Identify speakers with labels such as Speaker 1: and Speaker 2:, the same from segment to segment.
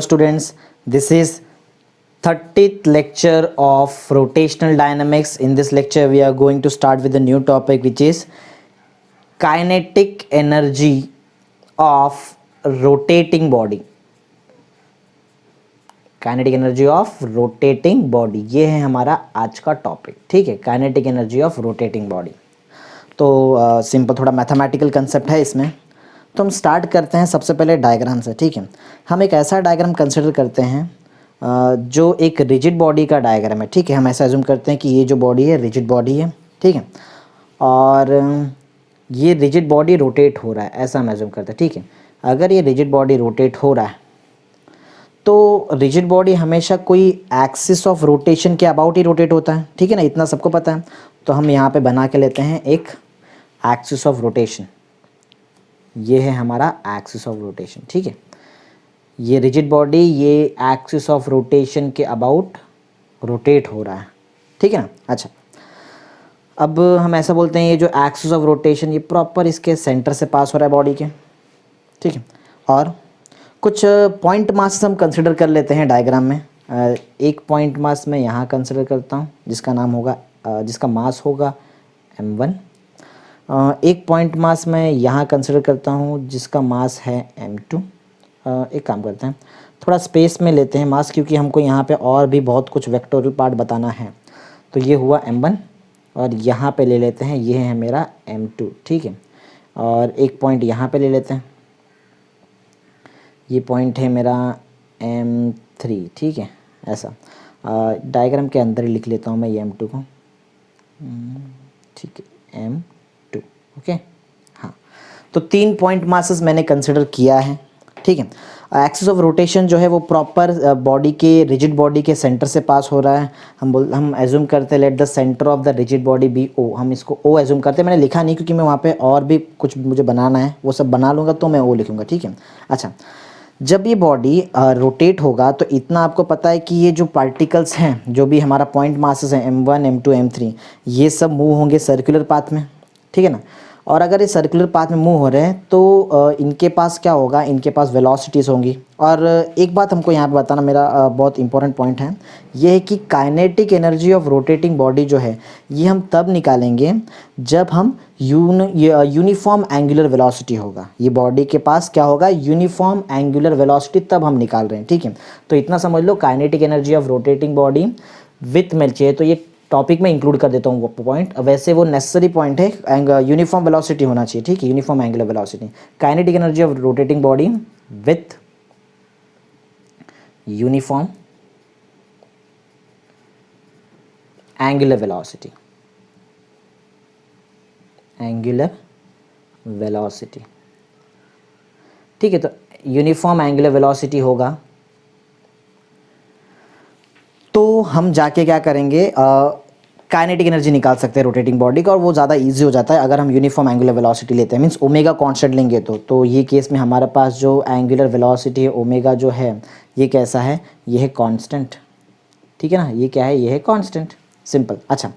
Speaker 1: students, this is 30th lecture of rotational dynamics. In this lecture we are going to start with a new topic, which is kinetic energy of rotating body. Kinetic energy of rotating body, ये है हमारा आज का topic. ठीक है, kinetic energy of rotating body. तो simple थोड़ा mathematical concept है इसमें. तो हम स्टार्ट करते हैं सबसे पहले डायग्राम से. ठीक है, हम एक ऐसा डायग्राम कंसिडर करते हैं जो एक रिजिड बॉडी का डायग्राम है. ठीक है, हम ऐसा एज्यूम करते हैं कि ये जो बॉडी है रिजिड बॉडी है. ठीक है, और ये रिजिड बॉडी रोटेट हो रहा है, ऐसा हम एज्यूम करते हैं. ठीक है, अगर ये रिजिड बॉडी रोटेट हो रहा है तो रिजिड बॉडी हमेशा कोई एक्सिस ऑफ रोटेशन के अबाउट ही रोटेट होता है. ठीक है ना, इतना सबको पता है. तो हम यहाँ पे बना के लेते हैं एक एक्सिस ऑफ रोटेशन. ये है हमारा एक्सिस ऑफ रोटेशन. ठीक है, ये रिजिड बॉडी ये एक्सिस ऑफ रोटेशन के अबाउट रोटेट हो रहा है. ठीक है ना. अच्छा, अब हम ऐसा बोलते हैं ये जो एक्सिस ऑफ रोटेशन ये प्रॉपर इसके सेंटर से पास हो रहा है बॉडी के. ठीक है, और कुछ पॉइंट मास हम कंसिडर कर लेते हैं डायग्राम में. एक पॉइंट मास मैं यहाँ कंसिडर करता हूँ जिसका नाम होगा जिसका मास होगा m1. एक पॉइंट मास मैं यहाँ कंसिडर करता हूँ जिसका मास है m2. एक काम करते हैं, थोड़ा स्पेस में लेते हैं मास, क्योंकि हमको यहाँ पे और भी बहुत कुछ वेक्टोरियल पार्ट बताना है. तो ये हुआ m1 और यहाँ पे ले लेते हैं, ये है मेरा m2. ठीक है, और एक पॉइंट यहाँ पे ले लेते हैं, ये पॉइंट है मेरा m3. ठीक है, ऐसा डायग्राम के अंदर ही लिख लेता हूँ मैं ये m2 को. ठीक है, m2. ओके, हाँ. तो 3 पॉइंट मासेस मैंने कंसिडर किया है. ठीक है, एक्सिस ऑफ रोटेशन जो है वो प्रॉपर बॉडी के रिजिड बॉडी के सेंटर से पास हो रहा है. हम एज्यूम करते हैं let the centre of the rigid body be O. हम इसको ओ एज्यूम करते हैं. मैंने लिखा नहीं क्योंकि मैं वहाँ पे और भी कुछ मुझे बनाना है, वो सब बना लूँगा तो मैं ओ लिखूँगा. ठीक है. अच्छा, जब ये बॉडी रोटेट होगा तो इतना आपको पता है कि ये जो पार्टिकल्स हैं, जो भी हमारा पॉइंट मासेस हैं m1 m2 m3, ये सब मूव होंगे सर्कुलर पाथ में. ठीक है ना. और अगर ये सर्कुलर पाथ में मूव हो रहे हैं तो इनके पास क्या होगा, इनके पास वेलोसिटीज़ होंगी. और एक बात हमको यहाँ पे बताना, मेरा बहुत इंपॉर्टेंट पॉइंट है, ये है कि kinetic energy of rotating body जो है ये हम तब निकालेंगे जब हम यूनिफॉर्म एंगुलर वेलोसिटी होगा. ये बॉडी के पास क्या होगा, यूनिफॉर्म एंगुलर वेलोसिटी, तब हम निकाल रहे हैं. ठीक है, तो इतना समझ लो, kinetic energy of rotating body with मिल चाहिए. तो ये टॉपिक में इंक्लूड कर देता हूँ वो पॉइंट. वैसे वो नेसेसरी पॉइंट है, यूनिफॉर्म वेलोसिटी होना चाहिए. ठीक है, uniform angular velocity. Kinetic energy of rotating body with uniform angular velocity. Angular velocity. ठीक है, तो यूनिफॉर्म एंगुलर वेलोसिटी होगा तो हम जाके क्या करेंगे, काइनेटिक एनर्जी निकाल सकते हैं रोटेटिंग बॉडी का, और वो ज़्यादा इजी हो जाता है अगर हम यूनिफॉर्म एंगुलर वेलोसिटी लेते हैं. मींस ओमेगा कांस्टेंट लेंगे तो ये केस में हमारे पास जो एंगुलर वेलोसिटी है ओमेगा जो है ये कैसा है, ये है कांस्टेंट. ठीक है ना, ये क्या है, ये है कांस्टेंट. सिंपल. अच्छा,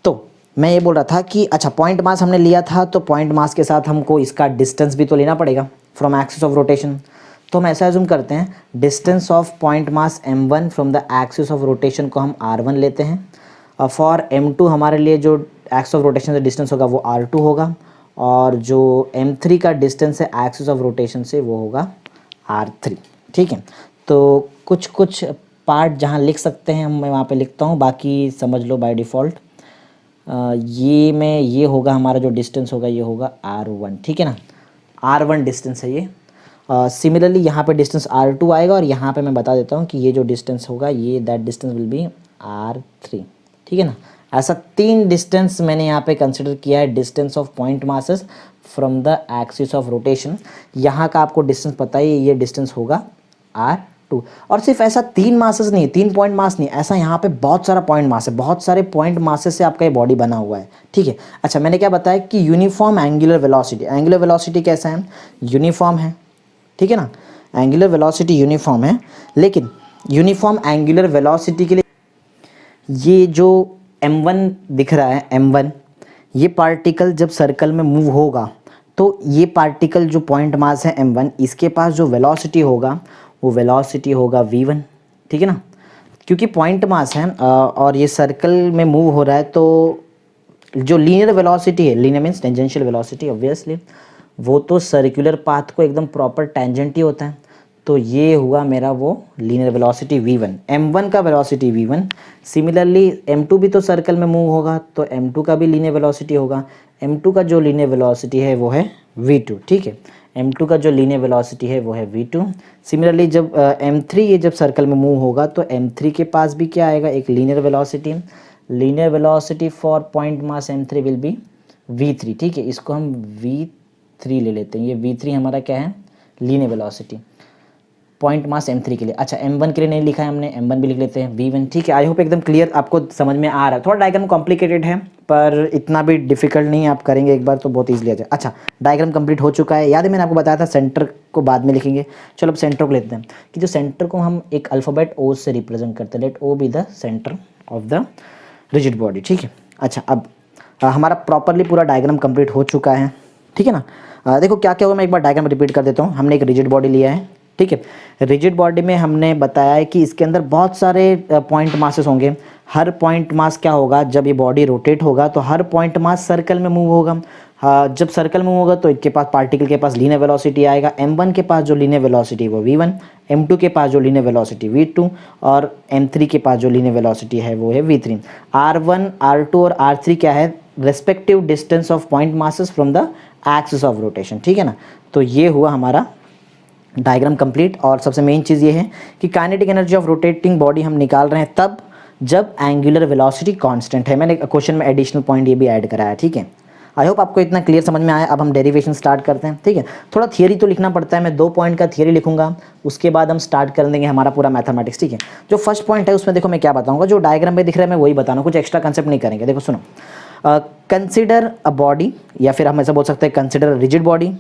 Speaker 1: तो मैं ये बोल रहा था कि अच्छा पॉइंट मास हमने लिया था, तो पॉइंट मास के साथ हमको इसका डिस्टेंस भी तो लेना पड़ेगा फ्रॉम एक्सिस ऑफ रोटेशन. तो हम ऐसा एज्यूम करते हैं, distance of point mass m1 from the axis of rotation को हम r1 लेते हैं. फॉर m2 हमारे लिए जो एक्सिस ऑफ रोटेशन से डिस्टेंस होगा वो r2 होगा, और जो m3 का डिस्टेंस है एक्सिस ऑफ रोटेशन से वो होगा r3. ठीक है, तो कुछ पार्ट जहाँ लिख सकते हैं मैं वहाँ पे लिखता हूँ, बाकी समझ लो बाय डिफ़ॉल्ट. ये होगा हमारा जो डिस्टेंस होगा ये होगा r1. ठीक है ना, r1 डिस्टेंस है ये. सिमिलरली यहाँ पे डिस्टेंस r2 आएगा, और यहाँ पे मैं बता देता हूँ कि ये जो डिस्टेंस होगा ये that distance will be r3. ठीक है ना. ऐसा 3 डिस्टेंस मैंने यहाँ पे कंसिडर किया है, distance of point masses from the axis of rotation. यहाँ का आपको डिस्टेंस पता ही, ये डिस्टेंस होगा r2. और सिर्फ ऐसा 3 मासेस नहीं, 3 पॉइंट मास नहीं, ऐसा यहाँ पे बहुत सारा पॉइंट मास है, बहुत सारे पॉइंट मासेस से आपका ये बॉडी बना हुआ है. ठीक है. अच्छा, मैंने क्या बताया कि uniform angular velocity. Angular velocity कैसा है, यूनिफॉर्म है. ठीक है ना, एंगुलर वेलोसिटी यूनिफॉर्म है, लेकिन यूनिफॉर्म एंगुलर वेलोसिटी के लिए ये जो m1 दिख रहा है, m1, ये पार्टिकल जब सर्कल में मूव होगा तो ये पार्टिकल जो पॉइंट मास है m1, इसके पास जो वेलोसिटी होगा वो वेलोसिटी होगा v1, ठीक है ना, क्योंकि पॉइंट मास है और ये सर्कल में मूव हो रहा है, तो जो लीनियर वेलोसिटी है, linear means tangential velocity obviously, वो तो सर्कुलर पाथ को एकदम प्रॉपर टेंजेंट ही होता है, तो ये हुआ मेरा वो लीनियर वेलोसिटी v1, m1 का वेलोसिटी v1। सिमिलरली m2 भी तो सर्कल में मूव होगा, तो m2 का भी लीनियर वेलोसिटी होगा, m2 का जो लीनियर वेलोसिटी है वो है v2, ठीक है, m2 का जो लीनियर वेलोसिटी है वो है v2। सिमिलरली जब m3 ये जब सर्कल में मूव होगा तो m3 के पास भी क्या आएगा, एक linear velocity for point mass m3 will be v3, ठीक है, इसको हम v3 ले लेते हैं, ये v3 हमारा क्या है, linear velocity point mass m3 के लिए। अच्छा m1 के लिए नहीं लिखा है हमने, m1 भी लिख लेते हैं v1, ठीक है। आई होप एकदम क्लियर आपको समझ में आ रहा है। थोड़ा डायग्राम कॉम्प्लिकेटेड है पर इतना भी डिफिकल्ट नहीं है, आप करेंगे एक बार तो बहुत ईजिली आ जाए। अच्छा डायग्राम कंप्लीट हो चुका है, याद है मैंने आपको बताया था सेंटर को बाद में लिखेंगे। चलो अब सेंटर को लेते हैं कि जो सेंटर को हम एक अल्फ़ाबेट ओ से रिप्रेजेंट करते हैं, let O be the centre of the rigid body, ठीक है। अच्छा अब हमारा प्रॉपरली पूरा डायग्राम कंप्लीट हो चुका है, ठीक है ना। देखो क्या क्या हुआ, मैं एक बार डायग्राम रिपीट कर देता हूँ। हमने एक रिजिड बॉडी लिया है, ठीक है। रिजिड बॉडी में हमने बताया है कि इसके अंदर बहुत सारे पॉइंट मासेस होंगे। हर पॉइंट मास क्या होगा, जब ये बॉडी रोटेट होगा तो हर पॉइंट मास सर्कल में मूव होगा। जब सर्कल में मूव होगा तो इसके पास पार्टिकल के पास लीनियर वेलोसिटी आएगा। m1 के पास जो लीनियर वेलोसिटी वो v1, m2 के पास जो लीनियर वेलोसिटी v2 और m3 के पास जो लीनियर वेलोसिटी है वो है v3। r1, r2 और r3 क्या है, respective distance of point masses from the axis of rotation, ठीक है ना। तो ये हुआ हमारा डायग्राम कंप्लीट। और सबसे मेन चीज़ ये है कि kinetic energy of rotating body हम निकाल रहे हैं तब जब एंगुलर वेलोसिटी कांस्टेंट है। मैंने क्वेश्चन में एडिशनल पॉइंट ये भी ऐड कराया, ठीक है। आई होप आपको इतना क्लियर समझ में आया। अब हम डेरिवेशन स्टार्ट करते हैं, ठीक है। थोड़ा थियरी तो लिखना पड़ता है, मैं 2 पॉइंट का थियरी लिखूंगा, उसके बाद हम स्टार्ट कर देंगे हमारा पूरा मैथमेटिक्स, ठीक है। जो फर्स्ट पॉइंट है उसमें देखो मैं क्या बताऊंगा, जो डायग्राम में दिख रहा है मैं वही बताना, कुछ एक्स्ट्रा कंसेप्ट नहीं करेंगे। देखो सुनो, कंसिडर अ बॉडी, या फिर हम ऐसा बोल सकते हैं consider rigid body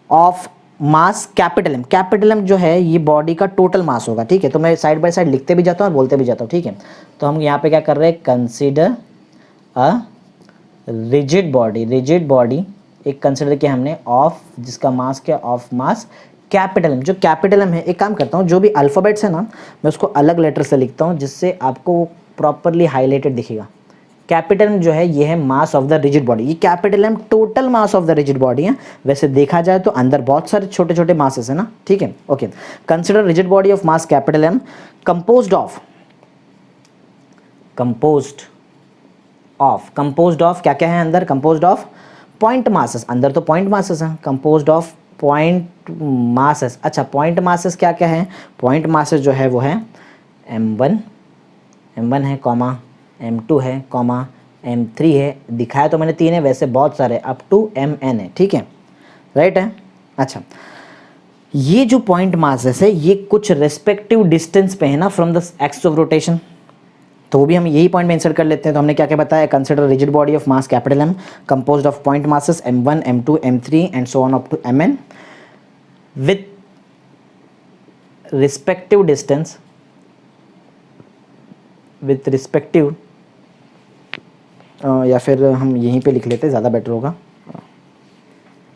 Speaker 1: of mass capital M. Capital M जो है ये बॉडी का टोटल मास होगा, ठीक है। तो मैं साइड बाय साइड लिखते भी जाता हूँ और बोलते भी जाता हूँ, ठीक है। तो हम यहाँ पे क्या कर रहे हैं, कंसिडर अ रिजिड बॉडी एक कंसिडर किया हमने ऑफ, जिसका मास क्या, ऑफ मास कैपिटल एम। जो कैपिटल एम है, एक काम करता हूँ, जो भी अल्फ़ाबेट्स है ना मैं उसको अलग लेटर से लिखता हूँ जिससे आपको प्रॉपरली हाईलाइटेड दिखेगा। कैपिटल एम जो है ये है mass of the rigid body, ये capital M total mass of the rigid body है। वैसे देखा जाए तो अंदर बहुत सारे छोटे छोटे मासेस है ना, ठीक है। Okay, consider rigid body of mass capital M composed of क्या क्या है अंदर, कंपोज्ड ऑफ पॉइंट मासेस, अंदर तो पॉइंट मासेस हैं, कंपोज्ड ऑफ पॉइंट मासेस। अच्छा पॉइंट मासेस क्या क्या है, पॉइंट मासेस जो है वो है m1 है कॉमा, m2 है कॉमा, m3 है, दिखाया तो मैंने 3 है, वैसे बहुत सारे अप टू mn है, ठीक है, राइट है। अच्छा ये जो पॉइंट मासेस है ये कुछ रेस्पेक्टिव डिस्टेंस पे है ना from the axis of rotation, तो वो भी हम यही पॉइंट में इंसर्ट कर लेते हैं। तो हमने क्या क्या बताया, consider rigid body of mass capital M composed of point masses m1, m2, m3 and so on up to mn with respective distance, with respective या फिर हम यहीं पे लिख लेते हैं, ज़्यादा बेटर होगा,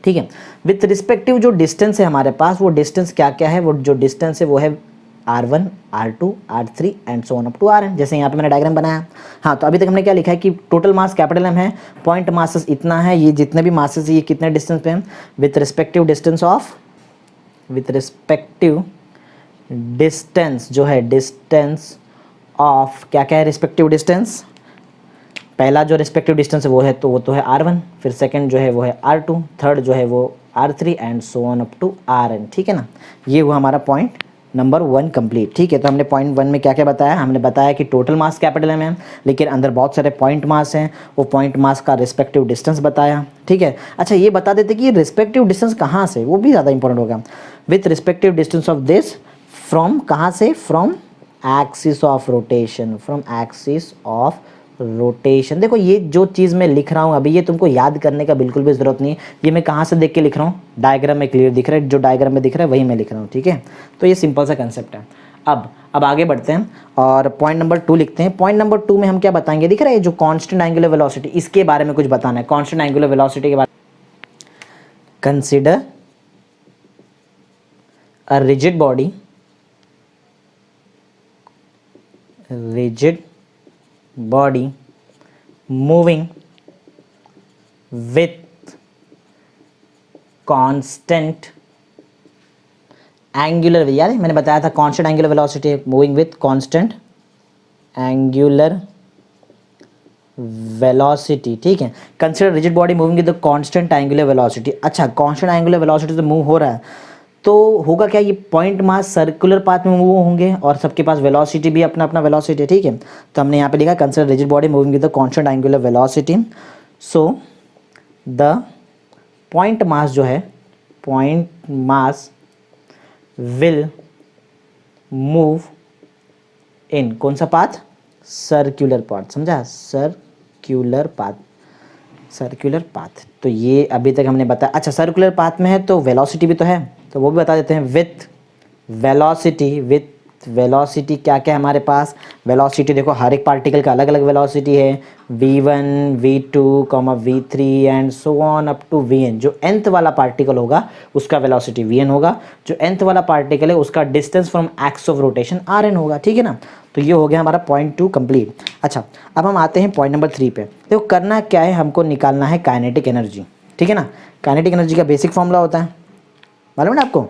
Speaker 1: ठीक है। विथ रिस्पेक्टिव जो डिस्टेंस है हमारे पास, वो डिस्टेंस क्या क्या है, वो जो डिस्टेंस है वो है r1, r2, r3 and so on up to rn, जैसे यहाँ पे मैंने डायग्राम बनाया। हाँ तो अभी तक हमने क्या लिखा है कि टोटल मास कैपिटल एम है, पॉइंट मासेस इतना है, ये जितने भी मासेस ये कितने डिस्टेंस पे हैं, विथ रिस्पेक्टिव डिस्टेंस जो है, डिस्टेंस ऑफ क्या क्या है, रिस्पेक्टिव डिस्टेंस, पहला जो रिस्पेक्टिव डिस्टेंस है वो तो है r1, फिर सेकंड जो है वो है r2, थर्ड जो है वो r3 and so on up to rn, ठीक है ना। ये हुआ हमारा पॉइंट नंबर 1 कंप्लीट, ठीक है। तो हमने पॉइंट 1 में क्या क्या बताया, हमने बताया कि टोटल मास कैपिटल एम है, लेकिन अंदर बहुत सारे पॉइंट मास हैं, वो पॉइंट मास का रिस्पेक्टिव डिस्टेंस बताया, ठीक है। अच्छा ये बता देते कि ये रिस्पेक्टिव डिस्टेंस कहाँ से, वो भी ज़्यादा इंपॉर्टेंट होगा। With respective distance of this from, कहाँ से, फ्रॉम एक्सिस ऑफ रोटेशन। देखो ये जो चीज़ मैं लिख रहा हूँ अभी, ये तुमको याद करने का बिल्कुल भी ज़रूरत नहीं है, ये मैं कहाँ से देख के लिख रहा हूँ, डायग्राम में क्लियर दिख रहा है, जो डायग्राम में दिख रहा है वही मैं लिख रहा हूँ, ठीक है। तो ये सिंपल सा कंसेप्ट है। अब आगे बढ़ते हैं और पॉइंट नंबर 2 लिखते हैं। पॉइंट नंबर 2 में हम क्या बताएंगे, दिख रहा है जो कांस्टेंट एंगुलर वेलोसिटी, इसके बारे में कुछ बताना है, कांस्टेंट एंगुलर वेलोसिटी के बारे में। Consider a rigid body rigid body moving with constant angular, यार मैंने बताया था constant angular velocity, moving with constant angular velocity, ठीक है। Consider rigid body moving with the constant angular velocity. अच्छा, कांस्टेंट एंगुलर वेलोसिटी से मूव हो रहा है तो होगा क्या, ये पॉइंट मास सर्कुलर पाथ में मूव होंगे और सबके पास वेलोसिटी भी अपना अपना वेलोसिटी है, ठीक है। तो हमने यहाँ पे लिखा consider rigid body moving with the constant angular velocity, so the point mass जो है, point mass will move in कौन सा पाथ, सर्कुलर पाथ, समझा, सर्कुलर पाथ, सर्कुलर पाथ। तो ये अभी तक हमने बताया। अच्छा, सर्कुलर पाथ में है तो वेलोसिटी भी तो है, तो वो भी बता देते हैं। विथ वेलोसिटी, विथ वेलोसिटी क्या क्या है हमारे पास, वेलोसिटी देखो हर एक पार्टिकल का अलग अलग वेलोसिटी है, v1 v2, v3 and so on up to vn। जो nth वाला पार्टिकल होगा उसका वेलोसिटी vn होगा, जो nth वाला पार्टिकल है उसका distance from x of rotation rn होगा, ठीक है ना। तो ये हो गया हमारा पॉइंट 2 कंप्लीट। अच्छा, अब हम आते हैं पॉइंट नंबर 3 पे। देखो करना क्या है, हमको निकालना है काइनेटिक एनर्जी, ठीक है ना। काइनेटिक एनर्जी का बेसिक फॉर्मूला होता है, मालूम है ना आपको।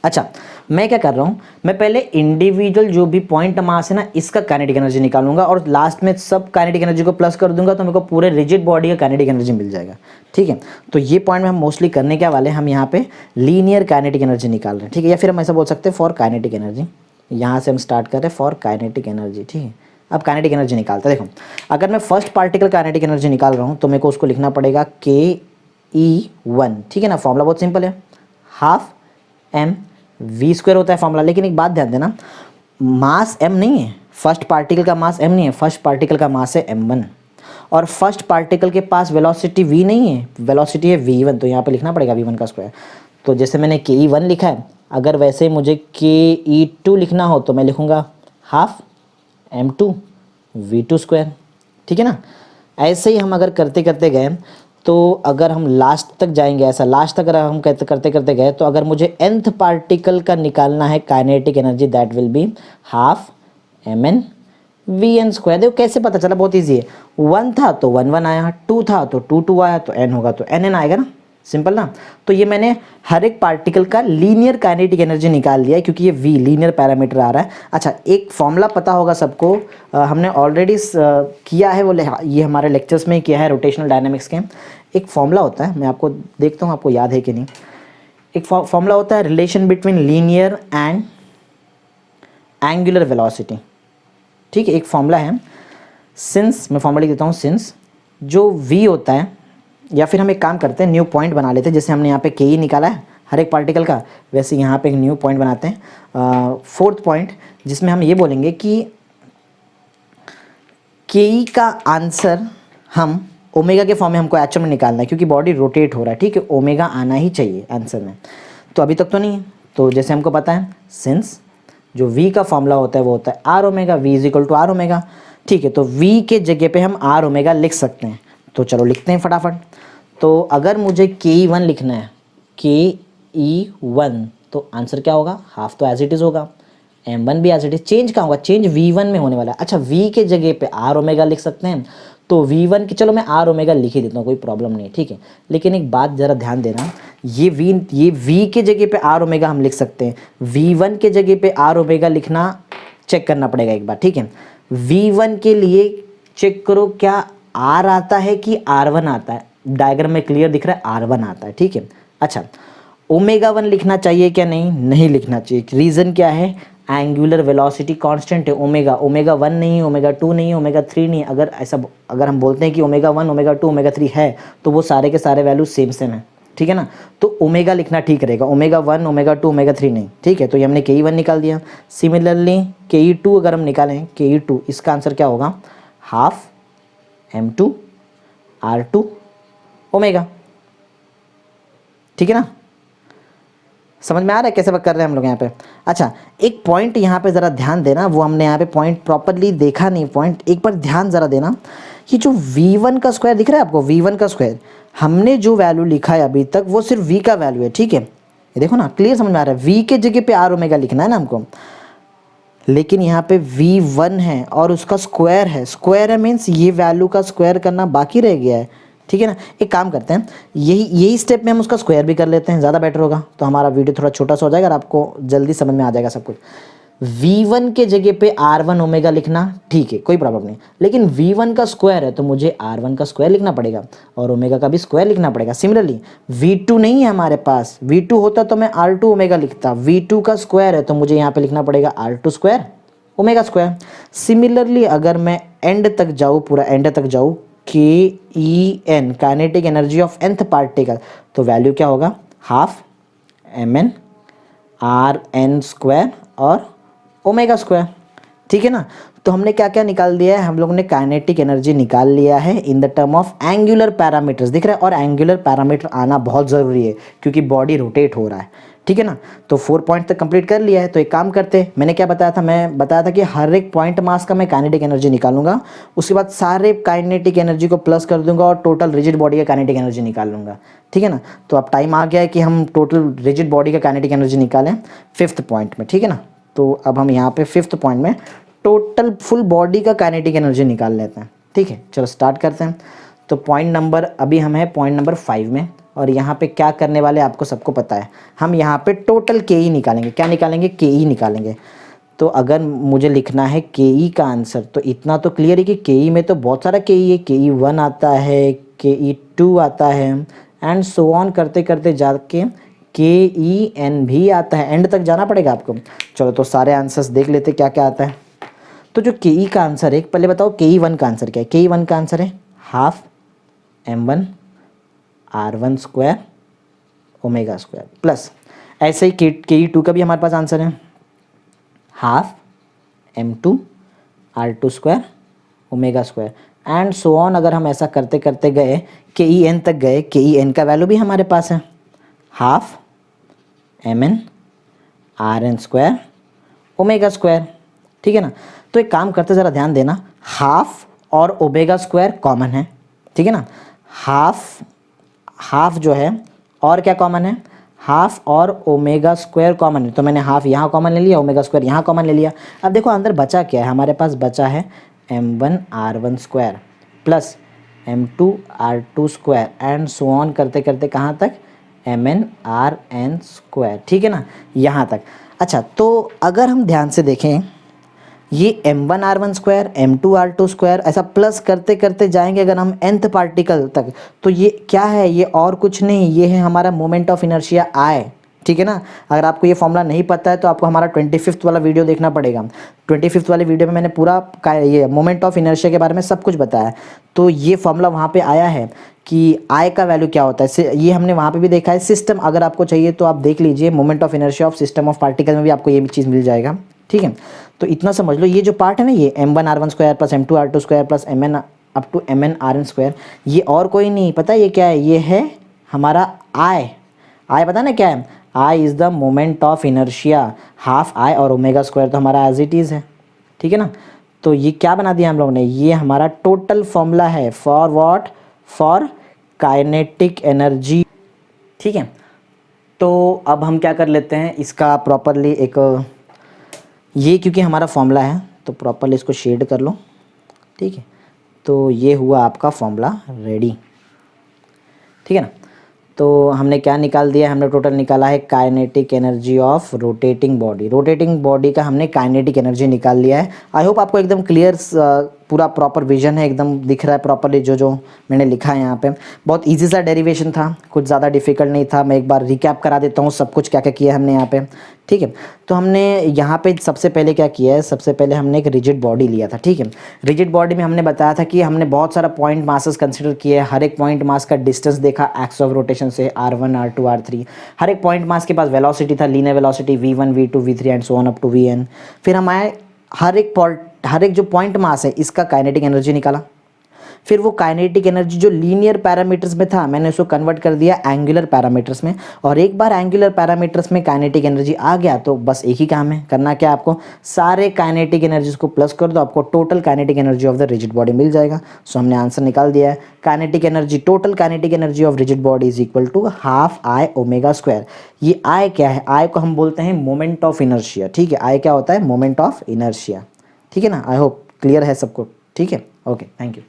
Speaker 1: अच्छा, मैं क्या कर रहा हूँ, मैं पहले इंडिविजुअल जो भी पॉइंट मास है ना इसका काइनेटिक एनर्जी निकालूंगा और लास्ट में सब काइनेटिक एनर्जी को प्लस कर दूंगा तो मेरे को पूरे रिजिड बॉडी का काइनेटिक एनर्जी मिल जाएगा, ठीक है। तो ये पॉइंट में हम मोस्टली करने क्या वाले, हम यहाँ पे लीनियर काइनेटिक एनर्जी निकाल रहे हैं, ठीक है। या फिर हम ऐसा बोल सकते हैं फॉर काइनेटिक एनर्जी, यहाँ से हम स्टार्ट कर रहे हैं फॉर काइनेटिक एनर्जी, ठीक है। अब काइनेटिक एनर्जी निकालते हैं। देखो, अगर मैं फर्स्ट पार्टिकल काइनेटिक एनर्जी निकाल रहा हूँ तो मेरे को उसको लिखना पड़ेगा KE1, ठीक है ना। फॉर्मूला बहुत सिंपल है, हाफ m v² होता है फॉर्मूला। लेकिन एक बात ध्यान देना, मास m नहीं है, फर्स्ट पार्टिकल का मास m नहीं है, फर्स्ट पार्टिकल का मास है m1 और फर्स्ट पार्टिकल के पास वेलोसिटी v नहीं है, वेलोसिटी है v1, तो यहाँ पे लिखना पड़ेगा v1 का स्क्वायर। तो जैसे मैंने KE1 लिखा है, अगर वैसे मुझे KE2 लिखना हो तो मैं लिखूँगा हाफ m2 v², ठीक है ना। ऐसे ही हम अगर करते करते गए तो अगर हम लास्ट तक जाएंगे, ऐसा लास्ट तक अगर हम करते करते गए तो अगर मुझे nth पार्टिकल का निकालना है kinetic energy, that will be half mn vn²। देखो कैसे पता चला, बहुत ईजी है। 1 था तो 1 1 आया, 2 था तो 2 2 आया, तो n होगा तो nn आएगा ना, सिंपल ना। तो ये मैंने हर एक पार्टिकल का लीनियर काइनेटिक एनर्जी निकाल लिया है क्योंकि ये v लीनियर पैरामीटर आ रहा है। अच्छा, एक फॉर्मूला पता होगा सबको, हमने ऑलरेडी किया है, वो ये हमारे लेक्चर्स में किया है रोटेशनल डायनामिक्स के। एक फॉर्मूला होता है, मैं आपको देखता हूँ आपको याद है कि नहीं। एक फॉर्मूला होता है relation between linear and angular velocity, ठीक है। एक फॉर्मूला है, सिंस, मैं फॉर्मूला लिख देता हूँ, सिंस जो v होता है, या फिर हम एक काम करते हैं न्यू पॉइंट बना लेते हैं। जैसे हमने यहाँ पे KE निकाला है हर एक पार्टिकल का, वैसे यहाँ पे एक न्यू पॉइंट बनाते हैं, फोर्थ पॉइंट, जिसमें हम ये बोलेंगे कि KE का आंसर हम ओमेगा के फॉर्म में हमको एक्चुअल में निकालना है क्योंकि बॉडी रोटेट हो रहा है, ठीक है। ओमेगा आना ही चाहिए आंसर में, तो अभी तक तो नहीं है। तो जैसे हमको पता है सिंस जो v का फॉर्मूला होता है वो होता है r omega, v is equal to r omega, ठीक है। तो v के जगह पे हम r ओमेगा लिख सकते हैं, तो चलो लिखते हैं फटाफट। तो अगर मुझे KE1 लिखना है, KE1, तो आंसर क्या होगा, हाफ तो एज इट इज़ होगा, m1 भी एज इट इज, चेंज कहाँ होगा, चेंज v1 में होने वाला है। अच्छा, v के जगह पे r ओमेगा लिख सकते हैं, तो v1 की, चलो मैं r ओमेगा लिख ही देता हूँ, कोई प्रॉब्लम नहीं, ठीक है। लेकिन एक बात ज़रा ध्यान देना, ये v के जगह पे r ओमेगा हम लिख सकते हैं, v1 के जगह पे r ओमेगा लिखना चेक करना पड़ेगा एक बार, ठीक है। v1 के लिए चेक करो क्या r आता है कि r1 आता है, डायग्राम में क्लियर दिख रहा है r1 आता है, ठीक है। अच्छा, ओमेगा 1 लिखना चाहिए क्या, नहीं लिखना चाहिए। रीज़न क्या है, एंगुलर वेलोसिटी कांस्टेंट है ओमेगा, ओमेगा 1 नहीं है, ओमेगा 2 नहीं है, ओमेगा 3 नहीं है। अगर हम बोलते हैं कि ओमेगा 1, ओमेगा 2, ओमेगा 3 है तो वो सारे के सारे वैल्यू सेम है, ठीक है ना। तो ओमेगा लिखना ठीक रहेगा, ओमेगा 1, ओमेगा 2, ओमेगा 3 नहीं, ठीक है। तो ये हमने KE1 निकाल दिया। सिमिलरली KE2 अगर हम निकालें, KE2 इसका आंसर क्या होगा, हाफ m2 r2 ओमेगा, ठीक है ना। समझ में आ रहा है कैसे कर रहे हैं हम लोग यहाँ पे। अच्छा, एक पॉइंट यहाँ पे ज़रा ध्यान देना, वो हमने यहाँ पे पॉइंट प्रॉपरली देखा नहीं, पॉइंट एक बार ध्यान ज़रा देना। ये जो v1 का स्क्वायर दिख रहा है आपको, v1 का स्क्वायर, हमने जो वैल्यू लिखा है अभी तक वो सिर्फ v का वैल्यू है, ठीक है। ये देखो ना, क्लियर समझ में आ रहा है। v के जगह पे r ओमेगा लिखना है ना हमको, लेकिन यहाँ पे V1 है और उसका स्क्वायर है मीन्स ये वैल्यू का स्क्वायर करना बाकी रह गया है, ठीक है ना। एक काम करते हैं, यही स्टेप में हम उसका स्क्वायर भी कर लेते हैं, ज़्यादा बेटर होगा, तो हमारा वीडियो थोड़ा छोटा सा हो जाएगा और आपको जल्दी समझ में आ जाएगा सब कुछ। V1 के जगह पे R1 ओमेगा लिखना ठीक है, कोई प्रॉब्लम नहीं, लेकिन V1 का स्क्वायर है तो मुझे R1 का स्क्वायर लिखना पड़ेगा और ओमेगा का भी स्क्वायर लिखना पड़ेगा। सिमिलरली V2 नहीं है हमारे पास, V2 होता तो मैं R2 ओमेगा लिखता, V2 का स्क्वायर है तो मुझे यहाँ पे लिखना पड़ेगा R2 square omega square. Similarly अगर मैं एंड तक जाऊँ, पूरा एंड तक जाऊँ, KEN kinetic energy of nth particle, तो वैल्यू क्या होगा, हाफ mn RN स्क्वायर और ओमेगा स्क्वायर, ठीक है ना। तो हमने क्या क्या निकाल दिया है, हम लोगों ने काइनेटिक एनर्जी निकाल लिया है in the term of angular parameters, दिख रहा है, और एंगुलर पैरामीटर आना बहुत ज़रूरी है क्योंकि बॉडी रोटेट हो रहा है, ठीक है ना। तो 4 पॉइंट तक कंप्लीट कर लिया है। तो एक काम करते हैं, मैंने क्या बताया था, मैं बताया था कि हर एक पॉइंट मास का मैं काइनेटिक एनर्जी निकालूंगा, उसके बाद सारे काइनेटिक एनर्जी को प्लस कर दूंगा और टोटल रिजिड बॉडी का काइनेटिक एनर्जी निकाल लूंगा, ठीक है ना। तो अब टाइम आ गया है कि हम टोटल रिजिड बॉडी का काइनेटिक एनर्जी निकालें 5th पॉइंट में, ठीक है ना। तो अब हम यहाँ पे 5th पॉइंट में टोटल फुल बॉडी का काइनेटिक एनर्जी निकाल लेते हैं, ठीक है। चलो स्टार्ट करते हैं। तो पॉइंट नंबर, अभी हम हैं पॉइंट नंबर 5 में, और यहाँ पे क्या करने वाले आपको सबको पता है, हम यहाँ पे टोटल KE निकालेंगे। क्या निकालेंगे, KE निकालेंगे। तो अगर मुझे लिखना है KE का आंसर, तो इतना तो क्लियर है कि KE में तो बहुत सारा KE है, KE1 आता है, KE2 आता है, एंड सो ऑन करते करते जाके KEN भी आता है, एंड तक जाना पड़ेगा आपको। चलो तो सारे आंसर्स देख लेते क्या क्या आता है। तो जो KE का आंसर है, पहले बताओ KE1 का आंसर क्या है। KE1 का आंसर है half m1 R1 square omega square, plus ऐसे ही KE2 का भी हमारे पास आंसर है half m2 R2 square omega square, and so on. अगर हम ऐसा करते करते गए KEN तक गए, KEN का वैल्यू भी हमारे पास है half mn RN square omega square, ठीक है ना। तो एक काम करते, ज़रा ध्यान देना, हाफ और ओमेगा स्क्वायर कॉमन है, ठीक है ना। हाफ जो है, और क्या कॉमन है, हाफ और ओमेगा स्क्वायर कॉमन है, तो मैंने हाफ यहाँ कॉमन ले लिया, ओमेगा स्क्वायर यहाँ कॉमन ले लिया। अब देखो अंदर बचा क्या है, हमारे पास बचा है m1 R1 square plus m2 R2 square, and so on करते करते कहाँ तक, mn RN स्क्वायर, ठीक है ना, यहाँ तक। अच्छा, तो अगर हम ध्यान से देखें, ये m1 R1 square, m2 R2 square, ऐसा प्लस करते करते जाएंगे अगर हम nth पार्टिकल तक, तो ये क्या है, ये और कुछ नहीं, ये है हमारा मोमेंट ऑफ इनर्शिया I, ठीक है ना। अगर आपको ये फॉर्मूला नहीं पता है तो आपको हमारा 25th वाला वीडियो देखना पड़ेगा। 25th वाले वीडियो में मैंने पूरा ये मोमेंट ऑफ इनर्शिया के बारे में सब कुछ बताया। तो ये फॉर्मूला वहाँ पे आया है कि I का वैल्यू क्या होता है, ये हमने वहाँ पे भी देखा है। सिस्टम अगर आपको चाहिए तो आप देख लीजिए, moment of inertia of system of particle में भी आपको ये चीज़ मिल जाएगा, ठीक है। तो इतना समझ लो, ये जो पार्ट है ना, ये m1 R1 square plus m2 R2 square plus mn up to mn RN square, ये और कोई नहीं, पता है ये क्या है, ये है हमारा I पता ना क्या है, I is the moment of inertia, half I और ओमेगा स्क्वायर तो हमारा एज इट इज़ है, ठीक है ना। तो ये क्या बना दिया हम लोगों ने, ये हमारा टोटल फॉर्मूला है for what, for kinetic energy, ठीक है। तो अब हम क्या कर लेते हैं, इसका प्रॉपरली एक, ये क्योंकि हमारा फॉर्मूला है तो प्रॉपरली इसको शेड कर लो, ठीक है। तो ये हुआ आपका फॉर्मूला रेडी, ठीक है ना। तो हमने क्या निकाल दिया, हमने टोटल निकाला है kinetic energy of rotating body. Rotating body का हमने काइनेटिक एनर्जी निकाल लिया है। आई होप आपको एकदम क्लियर पूरा प्रॉपर विजन है, एकदम दिख रहा है प्रॉपरली जो मैंने लिखा है यहाँ पे। बहुत इजी सा डेरिवेशन था, कुछ ज़्यादा डिफिकल्ट नहीं था। मैं एक बार रिकैप करा देता हूँ सब कुछ क्या क्या किया है हमने यहाँ पे, ठीक है। तो हमने यहाँ पे सबसे पहले क्या किया है, सबसे पहले हमने एक रिजिड बॉडी लिया था, ठीक है। रिजिड बॉडी में हमने बताया था कि हमने बहुत सारा पॉइंट मासेस कंसिडर किए, हर एक पॉइंट मास का डिस्टेंस देखा एक्स ऑफ रोटेशन से, R1 R2 R3, हर एक पॉइंट मास के पास वेलोसिटी था, linear velocity V1 V2 V3 and so on up to Vn। फिर हम आए हर एक जो पॉइंट मास है इसका काइनेटिक एनर्जी निकाला। फिर वो काइनेटिक एनर्जी जो लीनियर पैरामीटर्स में था मैंने उसको कन्वर्ट कर दिया एंगुलर पैरामीटर्स में, और एक बार एंगुलर पैरामीटर्स में काइनेटिक एनर्जी आ गया तो बस एक ही काम है करना, क्या आपको सारे काइनेटिक एनर्जीज को प्लस कर दो, आपको total kinetic energy of the rigid body मिल जाएगा। सो हमने आंसर निकाल दिया है, kinetic energy, total kinetic energy of rigid body is equal to half I omega square. ये आई क्या है, आई को हम बोलते हैं मोमेंट ऑफ इनर्शिया, ठीक है, आई क्या होता है, मोमेंट ऑफ इनर्शिया, ठीक है ना। आई होप क्लियर है सबको, ठीक है, ओके, थैंक यू।